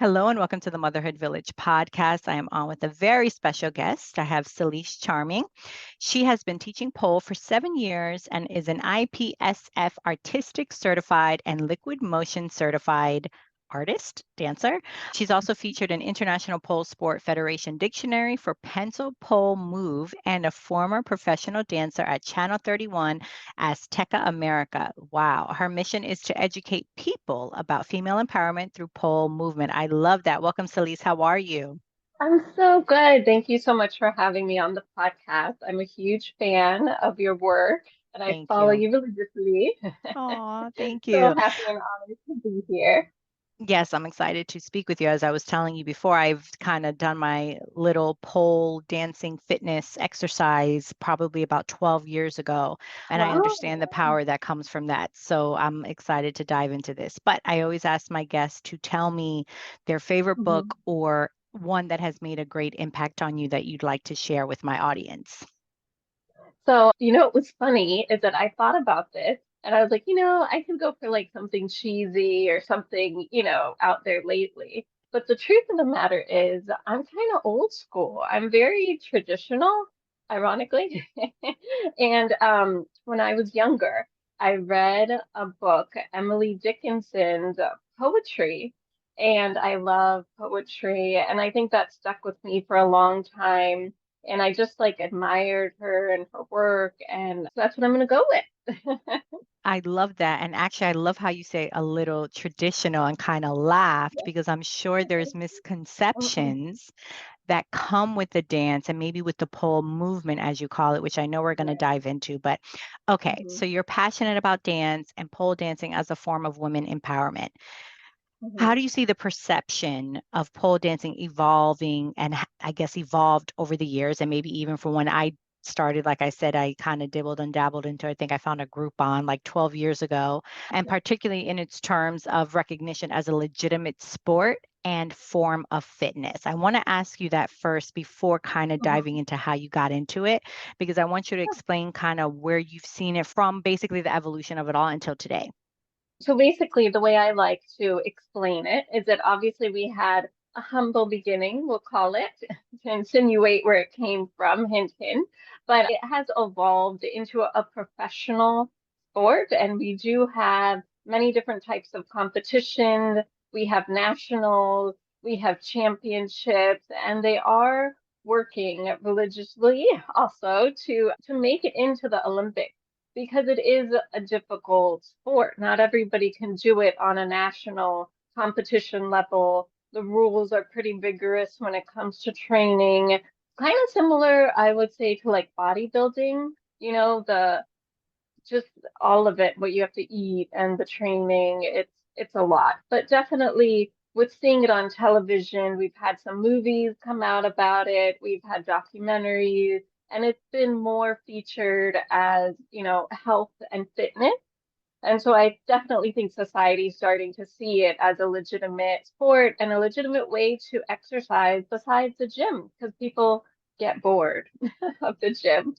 Hello and welcome to the Motherhood Village podcast. I am on with a very special guest. I have Salis Charming. She has been teaching pole for 7 years and is an IPSF artistic certified and liquid motion certified artist, dancer. She's also featured in International Pole Sport Federation Dictionary for Pencil Pole Move and a former professional dancer at Channel 31 Azteca America. Wow. Her mission is to educate people about female empowerment through pole movement. I love that. Welcome, Salis. How are you? I'm so good. Thank you so much for having me on the podcast. I'm a huge fan of your work and I Thank follow you. you religiously. Oh, thank So you. happy and honored to be here. Yes, I'm excited to speak with you. As I was telling you before, I've kind of done my little pole dancing fitness exercise probably about 12 years ago, and I understand the Wow. power that comes from that. So I'm excited to dive into this. But I always ask my guests to tell me their favorite book Mhm. or one that has made a great impact on you that you'd like to share with my audience. So, what was funny is that I thought about this and I was like, I could go for like something cheesy or something, out there lately. But the truth of the matter is, I'm kind of old school. I'm very traditional, ironically. And when I was younger, I read a book, Emily Dickinson's poetry, and I love poetry. And I think that stuck with me for a long time and I just like admired her and her work, and that's what I'm gonna go with. I love that. And actually, I love how you say a little traditional and kind of laughed because I'm sure there's Mm-mm. misconceptions that come with the dance and maybe with the pole movement, as you call it, which I know we're going to Right. dive into. But okay, Hmm. so you're passionate about dance and pole dancing as a form of women empowerment. How Hmm. do you see the perception of pole dancing evolving and I guess evolved over the years and maybe even from when I started, like I said, I kind of dibbled and dabbled into, I think I found a group on like 12 years ago, and particularly in its terms of recognition as a legitimate sport and form of fitness. I want to ask you that first before kind of diving Hmm. into how you got into it, because I want you to explain kind of where you've seen it from basically the evolution of it all until today. So basically, the way I like to explain it is that obviously we had a humble beginning, we'll call it, to insinuate where it came from, hint, hint, but it has evolved into a professional sport, and we do have many different types of competition. We have nationals, we have championships, and they are working religiously also to make it into the Olympics because it is a difficult sport. Not everybody can do it on a national competition level. The rules are pretty vigorous when it comes to training. Kind of similar, I would say, to like bodybuilding, the just all of it, what you have to eat and the training, it's a lot. But definitely with seeing it on television, we've had some movies come out about it, we've had documentaries, and it's been more featured as, health and fitness. And so I definitely think society's starting to see it as a legitimate sport and a legitimate way to exercise besides the gym, because people get bored of the gym.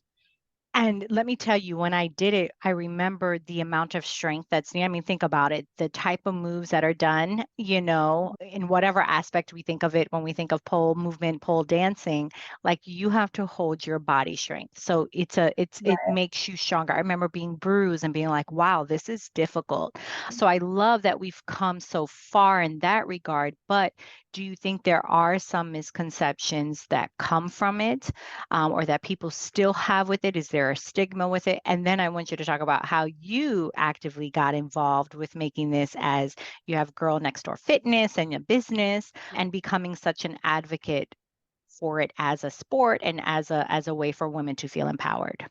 And let me tell you, when I did it, I remember the amount of strength that's needed. I mean, think about it, the type of moves that are done, in whatever aspect we think of it, when we think of pole movement, pole dancing, like you have to hold your body strength. So it Right. makes you stronger. I remember being bruised and being like, wow, this is difficult. So I love that we've come so far in that regard. But do you think there are some misconceptions that come from it? Or that people still have with it? Is there a stigma with it? And then I want you to talk about how you actively got involved with making this as you have Girl Next Door Fitness and your business and becoming such an advocate for it as a sport and as a way for women to feel empowered.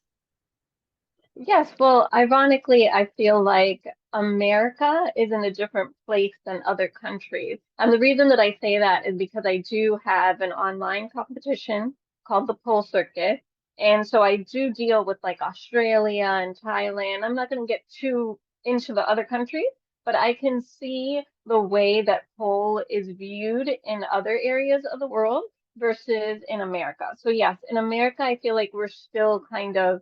Yes, well, ironically, I feel like America is in a different place than other countries. And the reason that I say that is because I do have an online competition called the Pole Circuit. And so I do deal with like Australia and Thailand. I'm not going to get too into the other countries, but I can see the way that pole is viewed in other areas of the world versus in America. So yes, in America, I feel like we're still kind of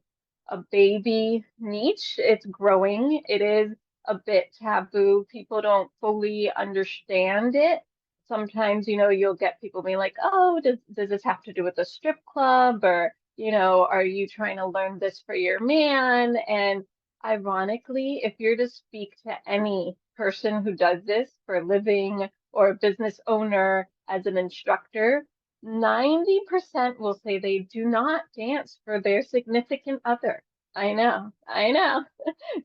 a baby niche. It's growing. It is a bit taboo. People don't fully understand it. sometimes, you'll get people being like, oh, does this have to do with a strip club? Or, are you trying to learn this for your man? And ironically, if you're to speak to any person who does this for a living or a business owner as an instructor, 90% will say they do not dance for their significant other. I know, I know.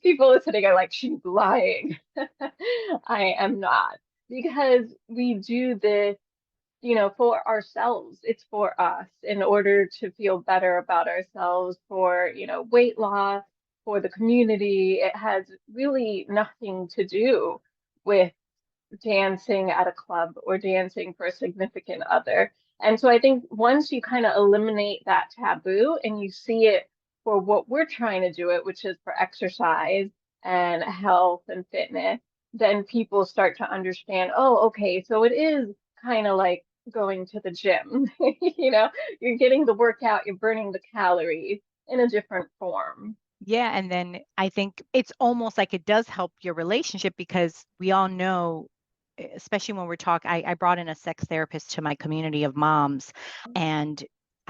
People listening are like, she's lying. I am not, because we do this, for ourselves. It's for us in order to feel better about ourselves, for, weight loss, for the community. It has really nothing to do with dancing at a club or dancing for a significant other. And so I think once you kind of eliminate that taboo and you see it for what we're trying to do it, which is for exercise and health and fitness, then people start to understand, oh, okay, so it is kind of like going to the gym. You're getting the workout, you're burning the calories in a different form. Yeah. And then I think it's almost like it does help your relationship because we all know, especially when we're talking, I brought in a sex therapist to my community of moms, and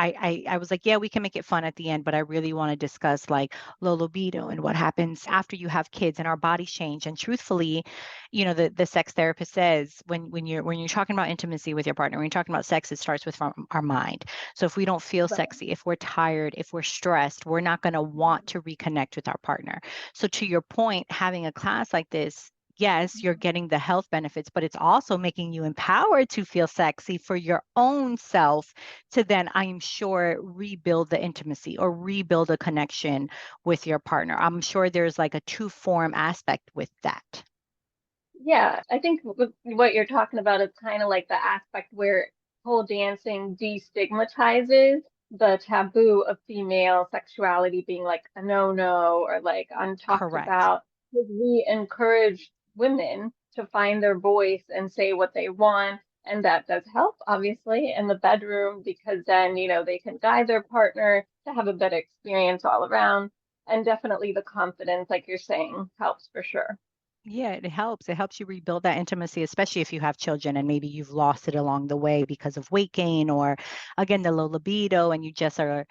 I was like, yeah, we can make it fun at the end, but I really want to discuss like low libido and what happens after you have kids and our bodies change. And truthfully, the sex therapist says when you're talking about intimacy with your partner, when you're talking about sex, it starts with from our mind. So if we don't feel But sexy, if we're tired, if we're stressed, we're not going to want to reconnect with our partner. So to your point, having a class like this, yes, you're getting the health benefits, but it's also making you empowered to feel sexy for your own self to then, I'm sure, rebuild the intimacy or rebuild a connection with your partner. I'm sure there's like a two-form aspect with that. yeah, I think what you're talking about is kind of like the aspect where pole dancing destigmatizes the taboo of female sexuality being like a no-no or like untalked Correct. about. Because we encourage women to find their voice and say what they want. And that does help, obviously, in the bedroom because then, they can guide their partner to have a better experience all around. And definitely the confidence, like you're saying, helps for sure. Yeah, it helps. It helps you rebuild that intimacy, especially if you have children and maybe you've lost it along the way because of weight gain or, again, the low libido, and you just are,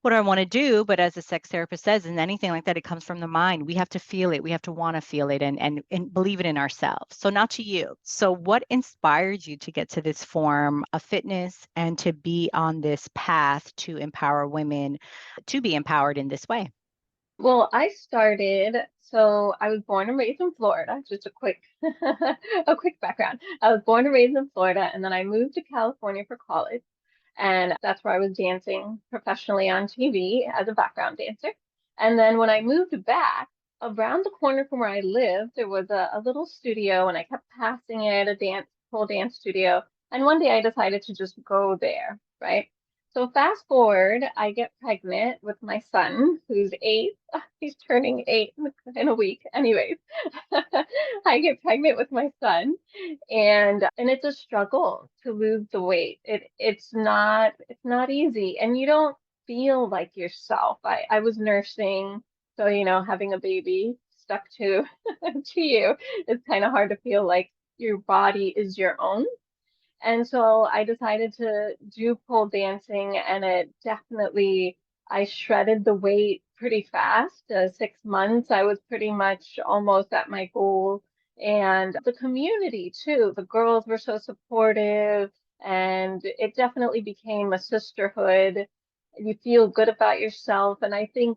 what do I want to do? But as a sex therapist says, and anything like that, it comes from the mind. We have to feel it. We have to want to feel it and believe it in ourselves. So now to you. So what inspired you to get to this form of fitness and to be on this path to empower women to be empowered in this way? Well, so I was born and raised in Florida, just a quick a quick background. I was born and raised in Florida, and then I moved to California for college, and that's where I was dancing professionally on TV as a background dancer. And then when I moved back, around the corner from where I lived, there was a little studio, and I kept passing it, pole dance studio. And one day I decided to just go there, right? So fast forward, I get pregnant with my son, who's 8. He's turning 8 in a week. Anyways, I get pregnant with my son, and it's a struggle to lose the weight. It's not easy, and you don't feel like yourself. I was nursing, so having a baby stuck to to you, it's kind of hard to feel like your body is your own. And so I decided to do pole dancing, and I shredded the weight pretty fast. 6 months, I was pretty much almost at my goal. And the community too, the girls were so supportive, and it definitely became a sisterhood. You feel good about yourself. And I think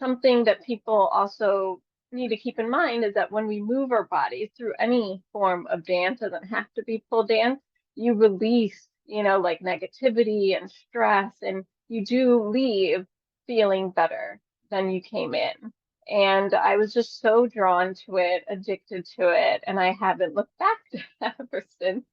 something that people also need to keep in mind is that when we move our bodies through any form of dance, it doesn't have to be pole dance, you release, like negativity and stress, and you do leave feeling better than you came in. And I was just so drawn to it, addicted to it, and I haven't looked back ever since.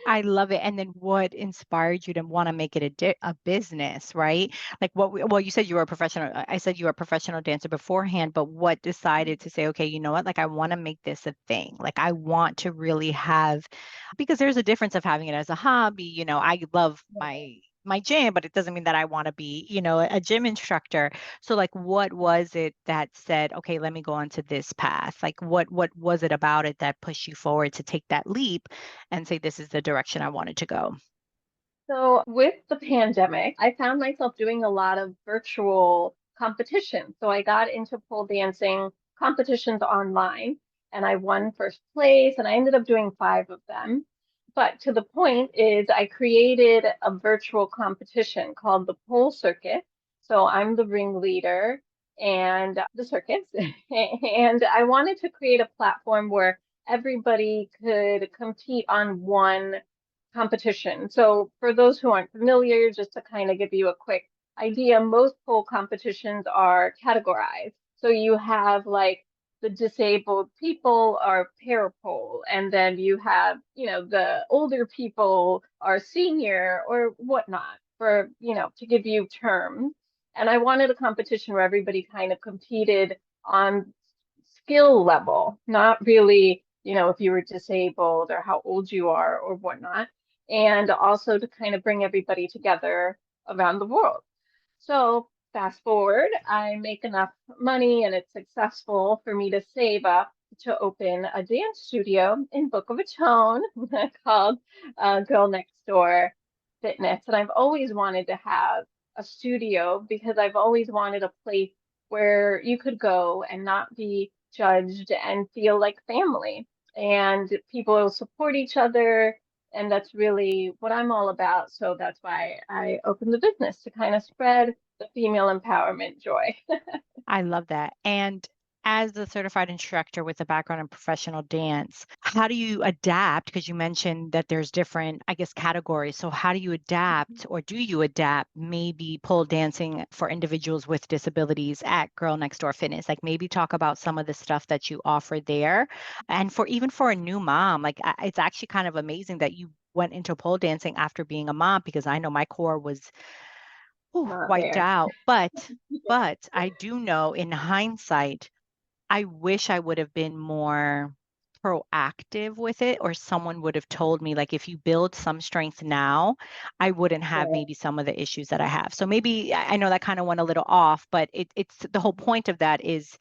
I love it. And then what inspired you to want to make it a business, right? Like well, you said you were a professional. I said you were a professional dancer beforehand, but what decided to say, okay, you know what? Like I want to make this a thing. Like I want to really have, because there's a difference of having it as a hobby. I love my gym, but it doesn't mean that I want to be, a gym instructor. So like, what was it that said, okay, let me go onto this path? Like, what was it about it that pushed you forward to take that leap and say, this is the direction I wanted to go? So with the pandemic, I found myself doing a lot of virtual competitions. So I got into pole dancing competitions online and I won first place and I ended up doing five of them. But to the point is I created a virtual competition called the Pole Circuit. So I'm the ringleader and the circus. And I wanted to create a platform where everybody could compete on one competition. So for those who aren't familiar, just to kind of give you a quick idea, most pole competitions are categorized. So you have like the disabled people are parapole, and then you have, the older people are senior or whatnot for, to give you terms. And I wanted a competition where everybody kind of competed on skill level, not really, if you were disabled or how old you are or whatnot, and also to kind of bring everybody together around the world. So fast forward, I make enough money and it's successful for me to save up to open a dance studio in Boca Raton called Girl Next Door Fitness. And I've always wanted to have a studio because I've always wanted a place where you could go and not be judged and feel like family. And people will support each other. And that's really what I'm all about. So that's why I opened the business to kind of spread the female empowerment joy. I love that. And as a certified instructor with a background in professional dance, how do you adapt? Because you mentioned that there's different, I guess, categories. So how do you adapt, or do you adapt maybe pole dancing for individuals with disabilities at Girl Next Door Fitness? Like maybe talk about some of the stuff that you offer there. And for even for a new mom, like it's actually kind of amazing that you went into pole dancing after being a mom, because I know my core was Not wiped there. out. But I do know in hindsight, I wish I would have been more proactive with it, or someone would have told me, like, if you build some strength now, I wouldn't have Right. maybe some of the issues that I have. So maybe I know that kind of went a little off, but it's the whole point of that is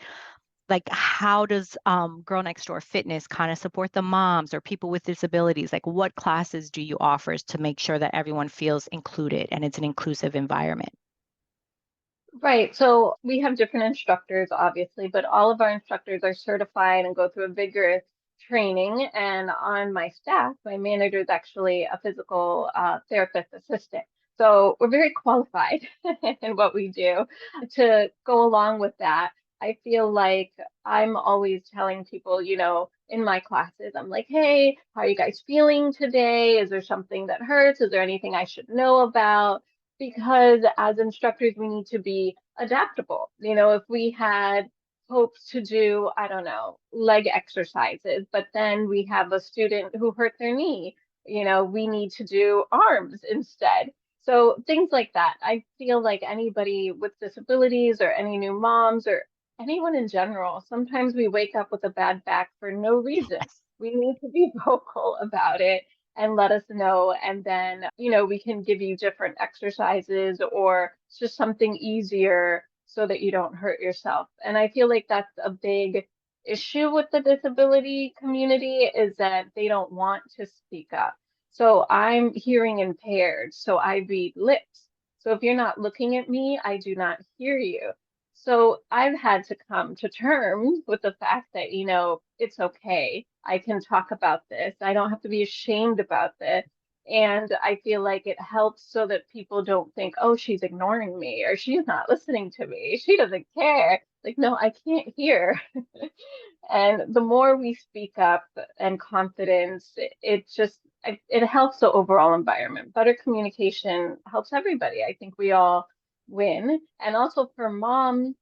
like, how does Girl Next Door Fitness kind of support the moms or people with disabilities? Like, what classes do you offer to make sure that everyone feels included and it's an inclusive environment? Right. So we have different instructors, obviously, but all of our instructors are certified and go through a vigorous training. And on my staff, my manager is actually a physical therapist assistant. So we're very qualified in what we do. To go along with that, I feel like I'm always telling people, in my classes, I'm like, hey, how are you guys feeling today? Is there something that hurts? Is there anything I should know about? Because as instructors, we need to be adaptable. If we had hopes to do, I don't know, leg exercises, but then we have a student who hurt their knee, we need to do arms instead. So things like that. I feel like anybody with disabilities or any new moms or anyone in general, sometimes we wake up with a bad back for no reason. We need to be vocal about it and let us know. And then, we can give you different exercises or just something easier so that you don't hurt yourself. And I feel like that's a big issue with the disability community is that they don't want to speak up. So I'm hearing impaired, so I read lips. So if you're not looking at me, I do not hear you. So I've had to come to terms with the fact that, it's okay. I can talk about this. I don't have to be ashamed about this. And I feel like it helps so that people don't think, oh, she's ignoring me or she's not listening to me. She doesn't care. Like, no, I can't hear. And the more we speak up and confidence, it just it helps the overall environment. Better communication helps everybody. I think we all win. And also for moms,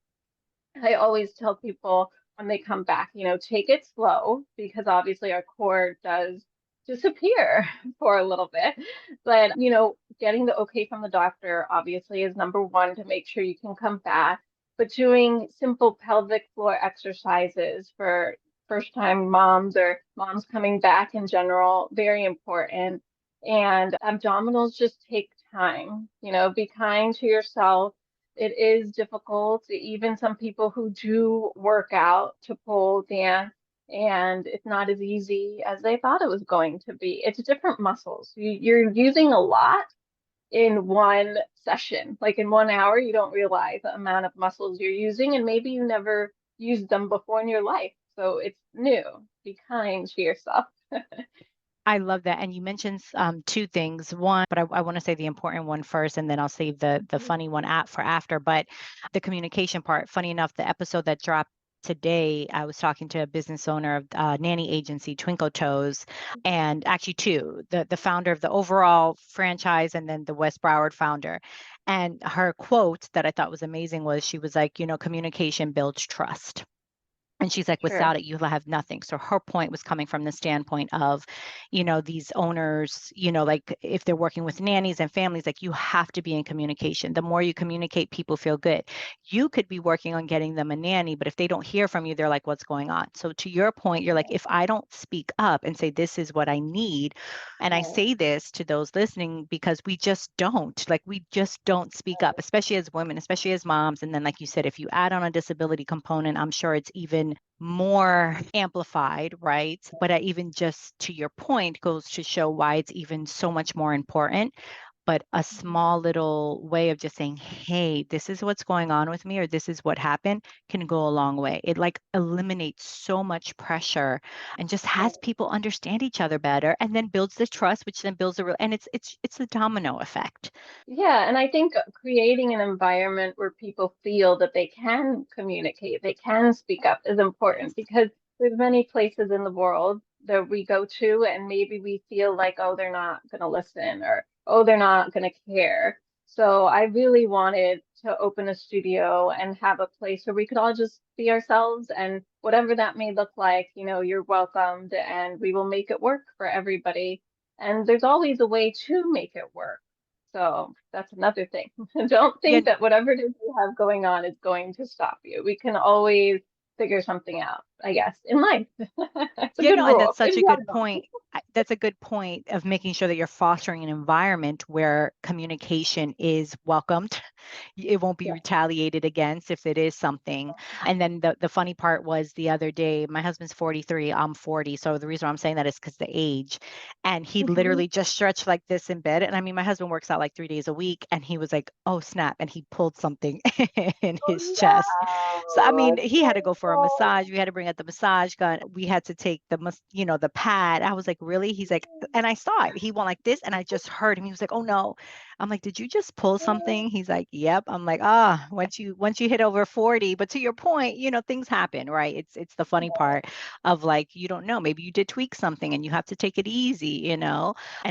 I always tell people when they come back, take it slow because obviously our core does disappear for a little bit. But, getting the okay from the doctor obviously is number one to make sure you can come back. But doing simple pelvic floor exercises for first time moms or moms coming back in general, very important. And abdominals just take kind, be kind to yourself. It is difficult. Even some people who do work out to pole dance, and it's not as easy as they thought it was going to be. It's different muscles. You're using a lot in one session. Like in 1 hour, you don't realize the amount of muscles you're using, and maybe you never used them before in your life. So it's new. Be kind to yourself. I love that. And you mentioned two things. One, but I want to say the important one first, and then I'll save the funny one for after. But the communication part, funny enough, the episode that dropped today, I was talking to a business owner of nanny agency, Twinkle Toes, and actually two, the founder of the overall franchise and then the West Broward founder. And her quote that I thought was amazing was she was like, communication builds trust. And she's like, Sure. without it, you have nothing. So her point was coming from the standpoint of, these owners, like if they're working with nannies and families, like you have to be in communication. The more you communicate, people feel good. You could be working on getting them a nanny, but if they don't hear from you, they're like, what's going on? So to your point, you're like, if I don't speak up and say, this is what I need, and I Right. say this to those listening because we just don't speak up, especially as women, especially as moms. And then, like you said, if you add on a disability component, I'm sure it's even more amplified, right? But even just to your point goes to show why it's even so much more important. But a small little way of just saying, hey, this is what's going on with me, or this is what happened, can go a long way. It like eliminates so much pressure and just has people understand each other better, and then builds the trust, which then builds a real, and it's a domino effect. Yeah, and I think creating an environment where people feel that they can communicate, they can speak up is important, because there's many places in the world that we go to and maybe we feel like, oh, they're not going to listen, or oh, they're not going to care. So I really wanted to open a studio and have a place where we could all just be ourselves, and whatever that may look like, you're welcomed and we will make it work for everybody. And there's always a way to make it work. So that's another thing. Don't Yeah, think that whatever it is you have going on is going to stop you. We can always figure something out, I guess, in life. It's a good and rule that's such in a good general. point. That's a good point of making sure that you're fostering an environment where communication is welcomed. It won't be Yeah. retaliated against if it is something. And then the funny part was the other day, my husband's 43, I'm 40. So the reason I'm saying that is because the age. And he Mhm. literally just stretched like this in bed. And I mean, my husband works out like 3 days a week. And he was like, oh, snap. And he pulled something in his Oh chest. So, I no, mean, it's he had to go for a painful. massage. We had to bring out the massage gun. We had to take the pad. I was like, really? He's like, and I saw it. He went like this. And I just heard him. He was like, oh no. I'm like, did you just pull something? He's like, yep. I'm like, once you hit over 40, but to your point, things happen, right? It's the funny part of like, you don't know, maybe you did tweak something and you have to take it easy. And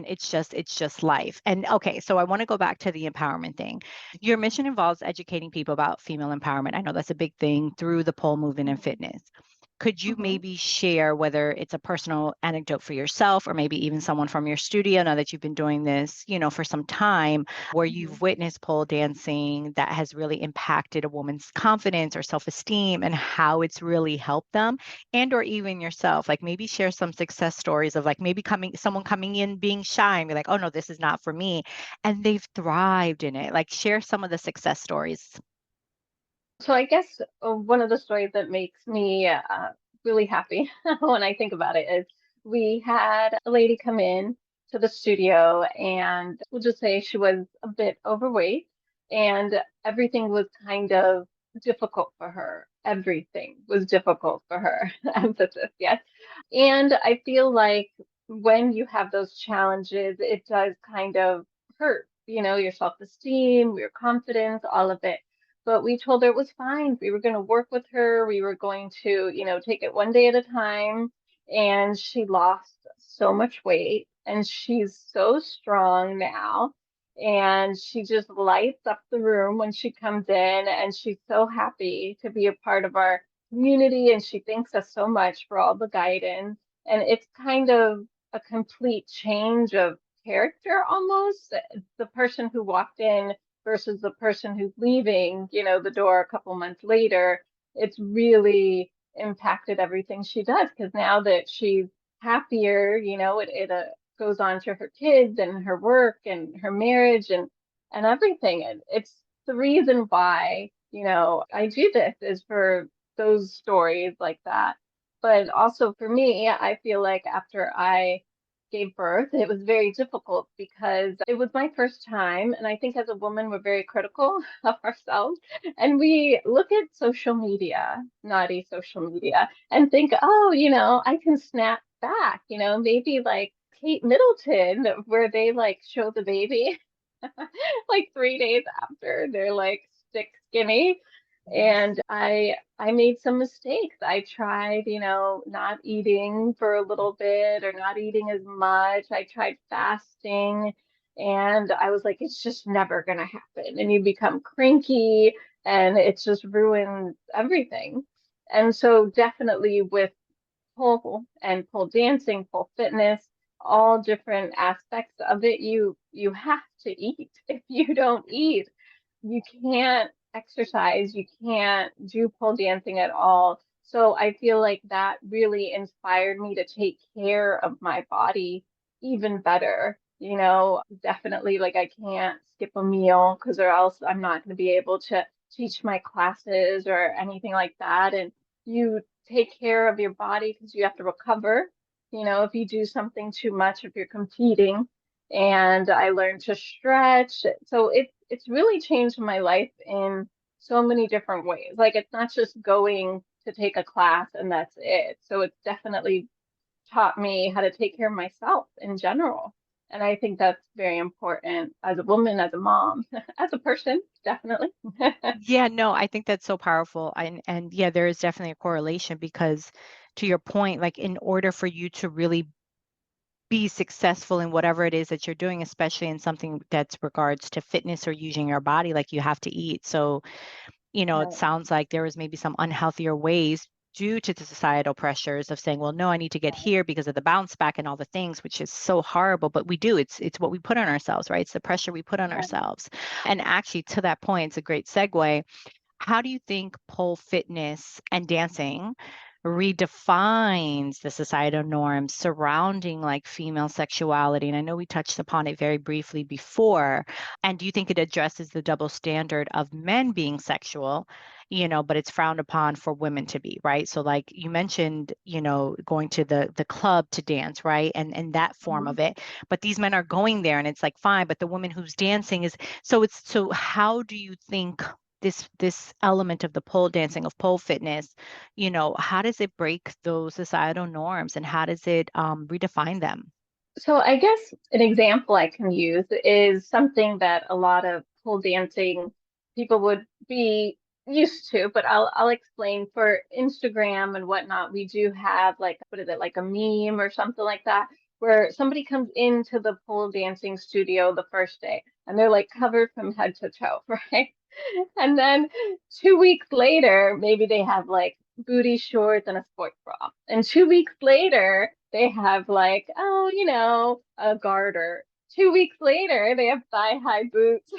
it's just life. And okay, so I want to go back to the empowerment thing. Your mission involves educating people about female empowerment. I know that's a big thing through the pole movement and fitness. Could you Mhm. maybe share whether it's a personal anecdote for yourself or maybe even someone from your studio now that you've been doing this, for some time, where Mhm. you've witnessed pole dancing that has really impacted a woman's confidence or self-esteem and how it's really helped them, and or even yourself? Like maybe share some success stories of like maybe someone coming in being shy and be like, oh no, this is not for me. And they've thrived in it. Like share some of the success stories. So I guess one of the stories that makes me really happy when I think about it is we had a lady come in to the studio, and we'll just say she was a bit overweight, and everything was kind of difficult for her. Everything was difficult for her. Emphasis, yes. And I feel like when you have those challenges, it does kind of hurt, your self-esteem, your confidence, all of it. But we told her it was fine. We were going to work with her. We were going to, take it one day at a time. And she lost so much weight, and she's so strong now. And she just lights up the room when she comes in, and she's so happy to be a part of our community. And she thanks us so much for all the guidance. And it's kind of a complete change of character almost. The person who walked in versus the person who's leaving, the door a couple months later, it's really impacted everything she does, because now that she's happier, it goes on to her kids and her work and her marriage and everything. And it's the reason why, I do this is for those stories like that. But also for me, I feel like after I gave birth, it was very difficult because it was my first time. And I think as a woman, we're very critical of ourselves. And we look at social media, naughty social media, and think, oh, I can snap back, maybe like Kate Middleton, where they like show the baby like 3 days after they're like stick skinny. And I made some mistakes. I tried, not eating for a little bit or not eating as much. I tried fasting and I was like, it's just never gonna happen. And you become cranky and it's just ruins everything. And so definitely with pole and pole dancing, pole fitness, all different aspects of it, you have to eat. If you don't eat, you can't exercise, you can't do pole dancing at all. So I feel like that really inspired me to take care of my body even better. Definitely like I can't skip a meal because or else I'm not going to be able to teach my classes or anything like that. And you take care of your body because you have to recover. If you do something too much, if you're competing, and I learned to stretch. So it's really changed my life in so many different ways. Like it's not just going to take a class and that's it. So it's definitely taught me how to take care of myself in general. And I think that's very important as a woman, as a mom, as a person, definitely. Yeah, no, I think that's so powerful. And yeah, there is definitely a correlation because to your point, like in order for you to really be successful in whatever it is that you're doing, especially in something that's regards to fitness or using your body, like you have to eat. So, it Right, sounds like there was maybe some unhealthier ways due to the societal pressures of saying, well, no, I need to get here because of the bounce back and all the things, which is so horrible. But we do, it's what we put on ourselves, right? It's the pressure we put on right. ourselves. And actually, to that point, it's a great segue. How do you think pole fitness and dancing redefines the societal norms surrounding like female sexuality? And I know we touched upon it very briefly before. And do you think it addresses the double standard of men being sexual, but it's frowned upon for women to be, right? So like you mentioned, going to the club to dance, right? And that form Mhm. of it. But these men are going there and it's like fine, but the woman who's dancing is so how do you think this element of the pole dancing of pole fitness, how does it break those societal norms and how does it redefine them? So I guess an example I can use is something that a lot of pole dancing people would be used to, but I'll explain for Instagram and whatnot. We do have like what is it, like a meme or something like that, where somebody comes into the pole dancing studio the first day and they're like covered from head to toe, right? And then 2 weeks later, maybe they have like booty shorts and a sports bra. And 2 weeks later, they have like, oh, a garter. 2 weeks later, they have thigh-high boots.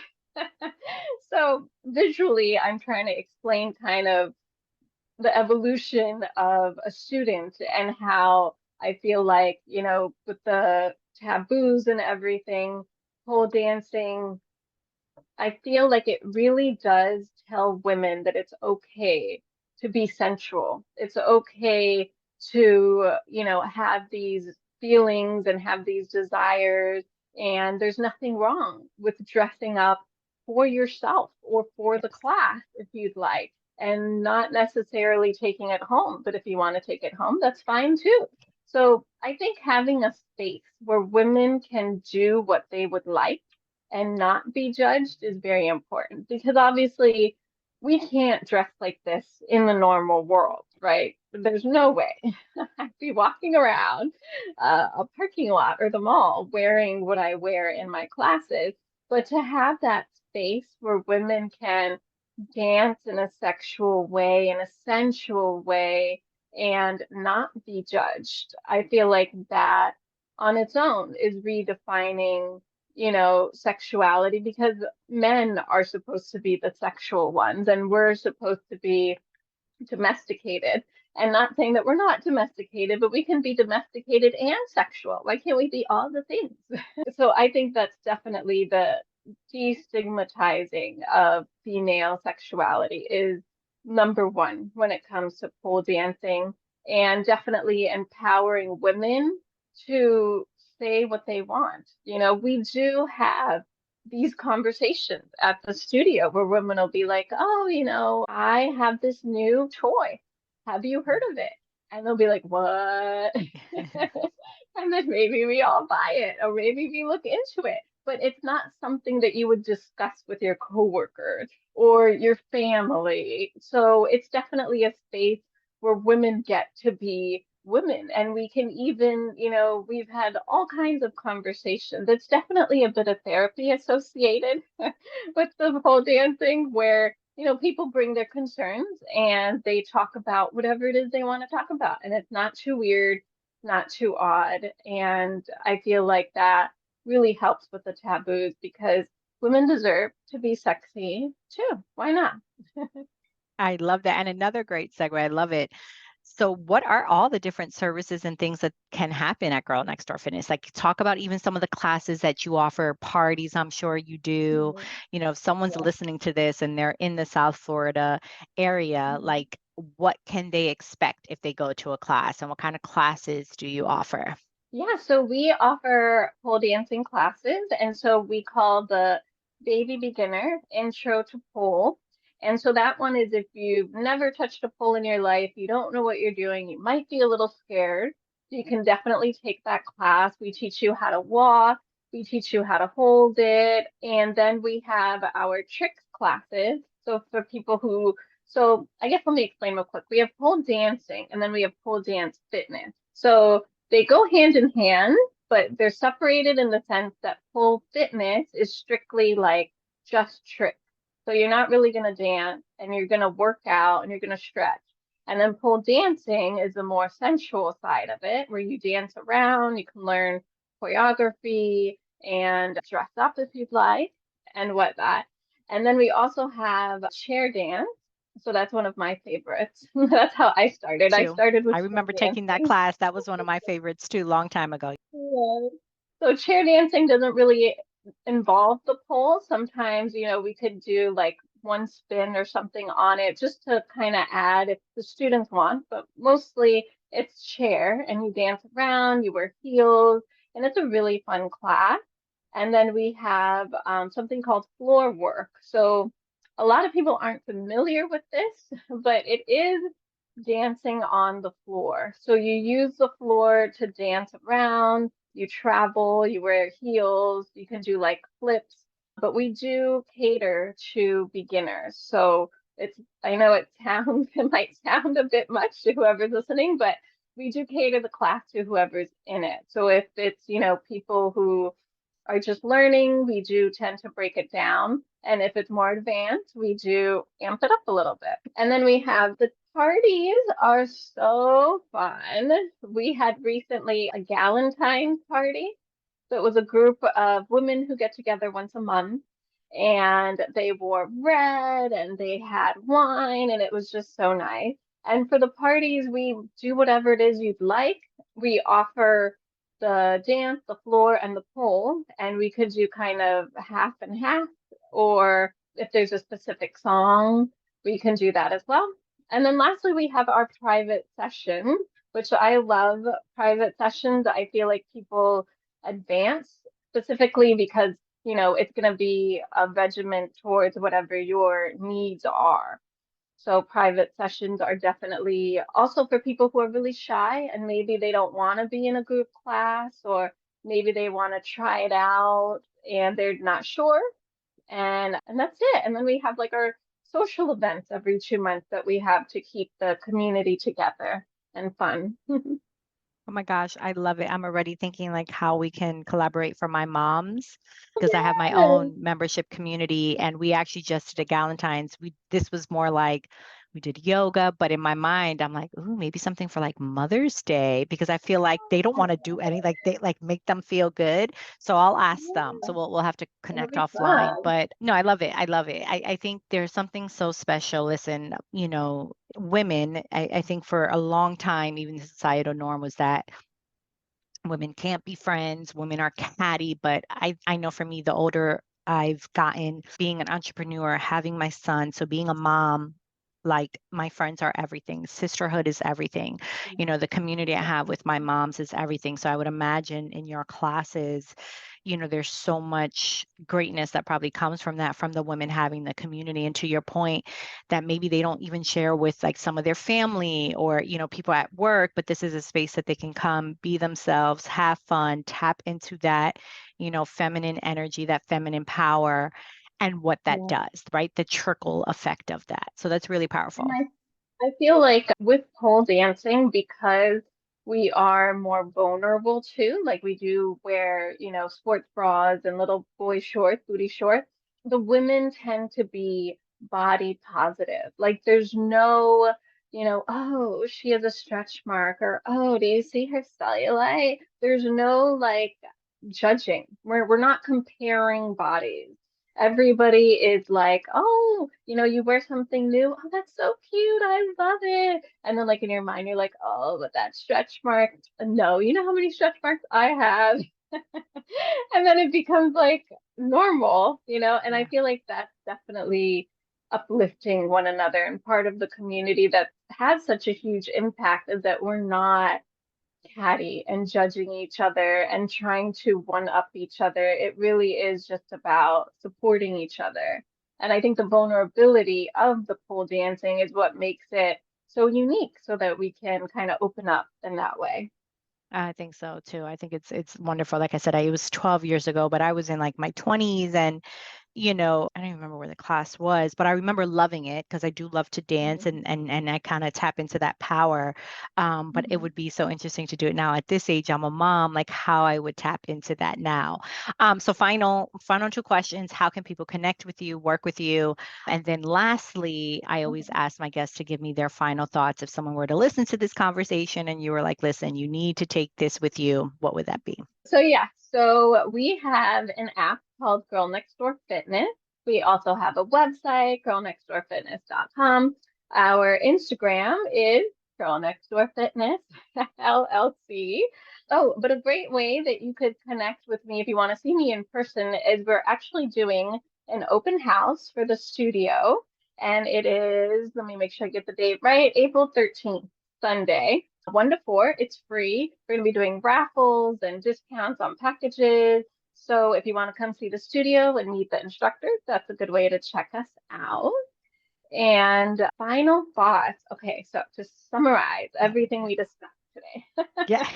So visually, I'm trying to explain kind of the evolution of a student and how I feel like, with the taboos and everything, pole dancing, I feel like it really does tell women that it's okay to be sensual. It's okay to, have these feelings and have these desires. And there's nothing wrong with dressing up for yourself or for the class if you'd like, and not necessarily taking it home. But if you want to take it home, that's fine too. So I think having a space where women can do what they would like and not be judged is very important because obviously we can't dress like this in the normal world, right? There's no way I'd be walking around a parking lot or the mall wearing what I wear in my classes. But to have that space where women can dance in a sexual way, in a sensual way, and not be judged, I feel like that on its own is redefining sexuality because men are supposed to be the sexual ones and we're supposed to be domesticated. And not saying that we're not domesticated, but we can be domesticated and sexual. Why can't we be all the things? So I think that's definitely the destigmatizing of female sexuality is number one when it comes to pole dancing, and definitely empowering women to say what they want. You know, we do have these conversations at the studio where women will be like, oh, you know, I have this new toy. Have you heard of it? And they'll be like, what? And then maybe we all buy it, or maybe we look into it. But it's not something that you would discuss with your coworkers or your family. So it's definitely a space where women get to be women. And we can even, you know, we've had all kinds of conversations. It's definitely a bit of therapy associated with the pole dancing where, you know, people bring their concerns and they talk about whatever it is they want to talk about. And it's not too weird, not too odd. And I feel like that really helps with the taboos because women deserve to be sexy too. Why not? I love that. And another great segue. I love it. So, what are all the different services and things that can happen at Girl Next Door Fitness? Like, talk about even some of the classes that you offer, parties, I'm sure you do. Mhm. You know, if someone's Yeah. listening to this and they're in the South Florida area, Mhm. like, what can they expect if they go to a class and what kind of classes do you offer? Yeah, so we offer pole dancing classes, and so we call the baby beginner intro to pole. And so that one is if you've never touched a pole in your life, you don't know what you're doing, you might be a little scared. You can definitely take that class. We teach you how to walk, we teach you how to hold it, and then we have our tricks classes. So for people who, so I guess let me explain real quick. We have pole dancing, and then we have pole dance fitness. So they go hand in hand, but they're separated in the sense that pole fitness is strictly like just tricks. So you're not really going to dance and you're going to work out and you're going to stretch. And then pole dancing is the more sensual side of it, where you dance around, you can learn choreography and dress up if you'd like and whatnot. And then we also have chair dance. So that's one of my favorites. That's how I started. I Too. started I with chair remember taking that dancing. class. That was one of my favorites too, long time ago. Yeah. So chair dancing doesn't really involve the pole. Sometimes, you know, we could do like one spin or something on it just to kind of add if the students want, but mostly it's chair and you dance around, you wear heels, and it's a really fun class. And then we have something called floor work. So a lot of people aren't familiar with this, but it is dancing on the floor. So you use the floor to dance around, you travel, you wear heels, you can do like flips, but we do cater to beginners. So it's, I know it sounds, it might sound a bit much to whoever's listening, but we do cater the class to whoever's in it. So if it's, you know, people who are just learning, we do tend to break it down. And if it's more advanced, we do amp it up a little bit. And then we have the parties are so fun. We had recently a Galentine's party. So it was a group of women who get together once a month and they wore red and they had wine and it was just so nice. And for the parties, we do whatever it is you'd like. We offer the dance, the floor, and the pole, and we could do kind of half and half, or if there's a specific song, we can do that as well. And then lastly, we have our private session, which I love private sessions. I feel like people advance specifically because, you know, it's going to be a regiment towards whatever your needs are. So private sessions are definitely also for people who are really shy and maybe they don't want to be in a group class or maybe they want to try it out and they're not sure. And that's it. And then we have like our social events every 2 months that we have to keep the community together and fun. Oh my gosh, I love it. I'm already thinking like how we can collaborate for my mom's because I have my Yes. own membership community and we actually just did a Galentine's. This was more like we did yoga, but in my mind, I'm like, ooh, maybe something for like Mother's Day because I feel like they don't want to do any, like they like make them feel good. So I'll ask them. So Yeah, we'll have to it'll connect be offline. fun. But no, I love it. I love it. I think there's something so special. Listen, women, I think for a long time, even the societal norm was that women can't be friends, women are catty, but I know for me, the older I've gotten, being an entrepreneur, having my son, so being a mom, like my friends are everything. Sisterhood is everything. The community I have with my moms is everything. So I would imagine in your classes, there's so much greatness that probably comes from that, from the women having the community. And to your point, that maybe they don't even share with like some of their family or, people at work, but this is a space that they can come, be themselves, have fun, tap into that, feminine energy, that feminine power, and what that Yeah. does, right? The trickle effect of that. So that's really And powerful. I feel like with pole dancing, because we are more vulnerable too, like we do wear, sports bras and little boy shorts, booty shorts, the women tend to be body positive. Like there's no, oh, she has a stretch mark, or oh, do you see her cellulite? There's no like judging. We're not comparing bodies. Everybody is like, oh, you wear something new. Oh, that's so cute. I love it. And then, like, in your mind, you're like, oh, but that stretch mark. No, you know how many stretch marks I have? And then it becomes like normal, and I Yeah. feel like that's definitely uplifting one another. And part of the community that has such a huge impact is that we're not catty and judging each other and trying to one up each other. It really is just about supporting each other. And I think the vulnerability of the pole dancing is what makes it so unique so that we can kind of open up in that way. I think so too. I think it's wonderful. Like I said, it was 12 years ago, but I was in like my 20s and I don't even remember where the class was, but I remember loving it because I do love to dance Mhm. and I kind of tap into that power. But it Mhm. would be so interesting to do it now at this age. I'm a mom, like how I would tap into that now. So final two questions. How can people connect with you, work with you? And then lastly, I always Mhm. ask my guests to give me their final thoughts. If someone were to listen to this conversation and you were like, listen, you need to take this with you, what would that be? So yeah, so we have an app called Girl Next Door Fitness. We also have a website, girlnextdoorfitness.com. Our Instagram is Girl Next Door Fitness LLC. Oh, but a great way that you could connect with me if you want to see me in person is we're actually doing an open house for the studio. And it is, let me make sure I get the date right, April 13th, Sunday. 1 to 4. It's free. We're going to be doing raffles and discounts on packages. So if you want to come see the studio and meet the instructors, that's a good way to check us out. And final thoughts. Okay, so to summarize everything we discussed today, Yeah.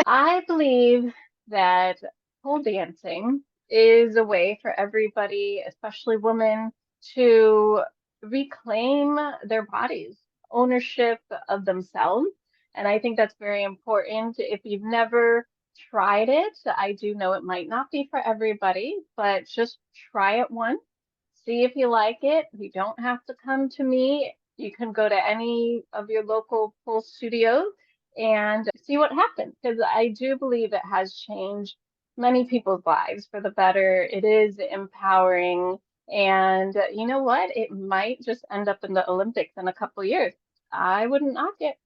I believe that pole dancing is a way for everybody, especially women, to reclaim their bodies, ownership of themselves. And I think that's very important. If you've never tried it, I do know it might not be for everybody, but just try it once, see if you like it. You don't have to come to me. You can go to any of your local pole studios and see what happens because I do believe it has changed many people's lives for the better. It is empowering. And you know what? It might just end up in the Olympics in a couple of years. I wouldn't knock it.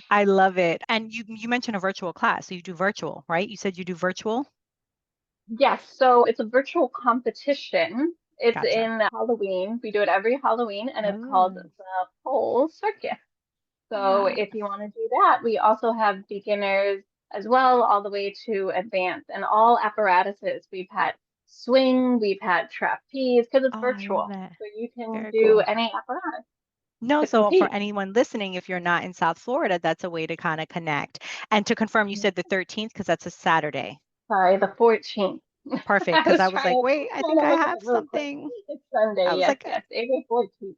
I love it. And you mentioned a virtual class. So you do virtual, right? You said you do virtual? Yes, so it's a virtual competition. It's Gotcha. in Halloween. We do it every Halloween, and it's called Oh, the Pole Circus. So ah, if you want to do that, we also have beginners as well, all the way to advanced and all apparatuses. We've had swing, we've had trapeze because it's oh, I love virtual. that. So you can Very do cool. any apparatus No, to so for compete. anyone listening, if you're not in South Florida, that's a way to kind of connect. And to confirm, you said the 13th because that's a Saturday. Sorry, the 14th. Perfect. I Because was I was trying like, to wait, I trying think to I look at have it real quick. something. It's I Sunday. was Yes, like, yes. April 14th,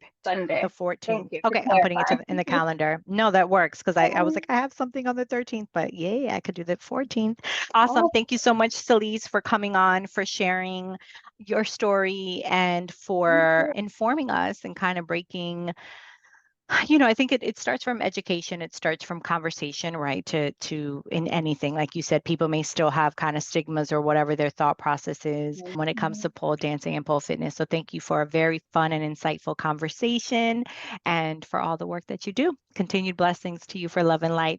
the Sunday. Thank 14th. you for Okay, I'm putting it clarifying. in the calendar. No, that works because I was like, I have something on the 13th, but yay, I could do the 14th. Awesome. Oh, Thank you so much, Celise, for coming on, for sharing your story, and thank for you. informing us and kind of breaking I think it starts from education. It starts from conversation, right? To in anything, like you said, people may still have kind of stigmas or whatever their thought process is when it comes to pole dancing and pole fitness. So thank you for a very fun and insightful conversation and for all the work that you do. Continued blessings to you for Love and Light.